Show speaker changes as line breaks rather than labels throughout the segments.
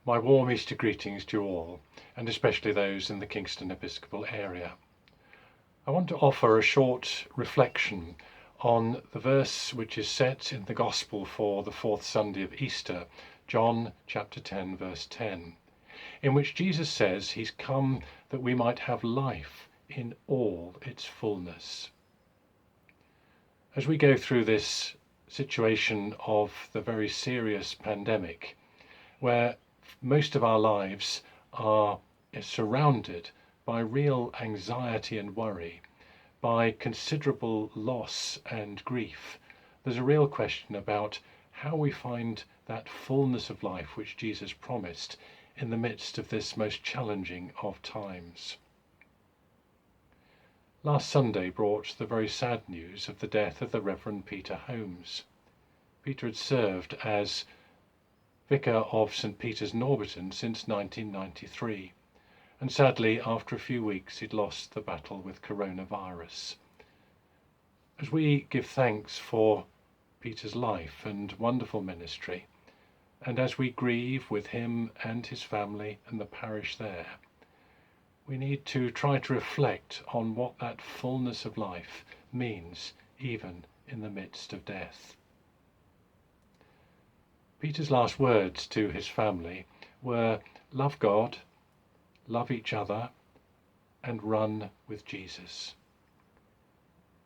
My warm Easter greetings to you all, and especially those in the Kingston Episcopal area. I want to offer a short reflection on the verse which is set in the Gospel for the fourth Sunday of Easter, John chapter 10, verse 10, in which Jesus says he's come that we might have life in all its fullness. As we go through this situation of the very serious pandemic, where most of our lives are surrounded by real anxiety and worry, by considerable loss and grief, there's a real question about how we find that fullness of life which Jesus promised in the midst of this most challenging of times. Last Sunday brought the very sad news of the death of the Reverend Peter Holmes. Peter had served as Vicar of St. Peter's, Norbiton since 1993, and sadly after a few weeks he'd lost the battle with coronavirus. As we give thanks for Peter's life and wonderful ministry, and as we grieve with him and his family and the parish there, we need to try to reflect on what that fullness of life means even in the midst of death. Peter's last words to his family were, love God, love each other, and run with Jesus.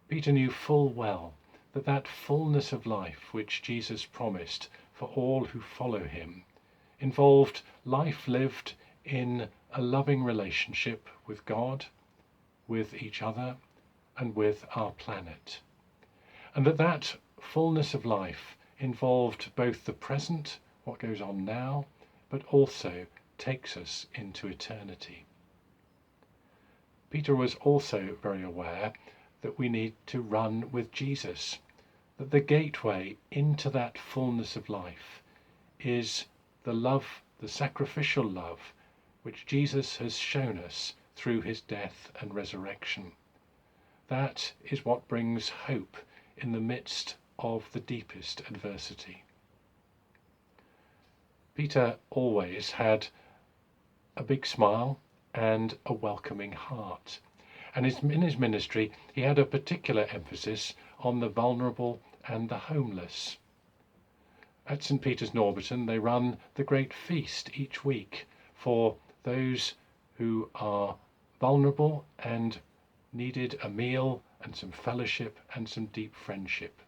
Peter knew full well that that fullness of life which Jesus promised for all who follow him involved life lived in a loving relationship with God, with each other, and with our planet. And that fullness of life involved both the present, what goes on now, but also takes us into eternity. Peter was also very aware that we need to run with Jesus, that the gateway into that fullness of life is the love, the sacrificial love, which Jesus has shown us through his death and resurrection. That is what brings hope in the midst of the deepest adversity. Peter always had a big smile and a welcoming heart, and in his ministry he had a particular emphasis on the vulnerable and the homeless. At St. Peter's, Norbiton, they run the great feast each week for those who are vulnerable and needed a meal and some fellowship and some deep friendship.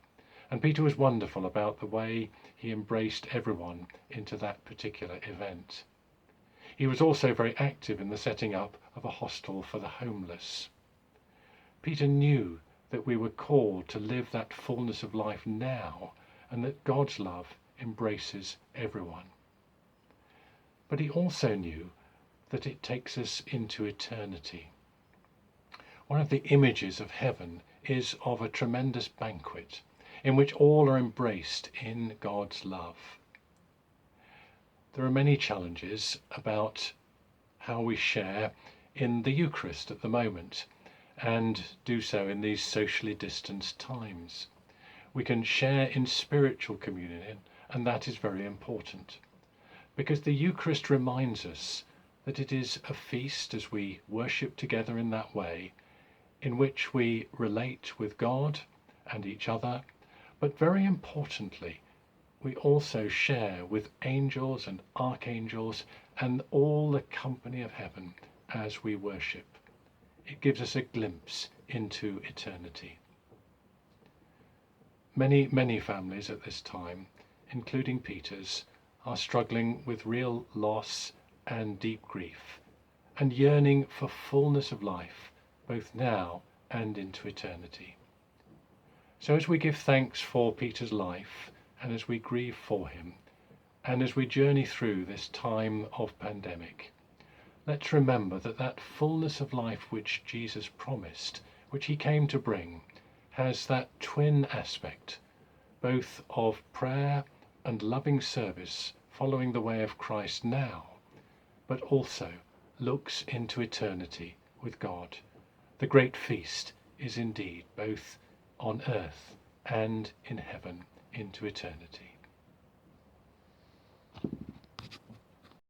And Peter was wonderful about the way he embraced everyone into that particular event. He was also very active in the setting up of a hostel for the homeless. Peter knew that we were called to live that fullness of life now, and that God's love embraces everyone. But he also knew that it takes us into eternity. One of the images of heaven is of a tremendous banquet in which all are embraced in God's love. There are many challenges about how we share in the Eucharist at the moment, and do so in these socially distanced times. We can share in spiritual communion, and that is very important, because the Eucharist reminds us that it is a feast as we worship together in that way, in which we relate with God and each other, but very importantly, we also share with angels and archangels and all the company of heaven as we worship. It gives us a glimpse into eternity. Many, many families at this time, including Peter's, are struggling with real loss and deep grief, and yearning for fullness of life, both now and into eternity. So as we give thanks for Peter's life, and as we grieve for him, and as we journey through this time of pandemic, let's remember that that fullness of life which Jesus promised, which he came to bring, has that twin aspect, both of prayer and loving service following the way of Christ now, but also looks into eternity with God. The great feast is indeed both on earth and in heaven into eternity.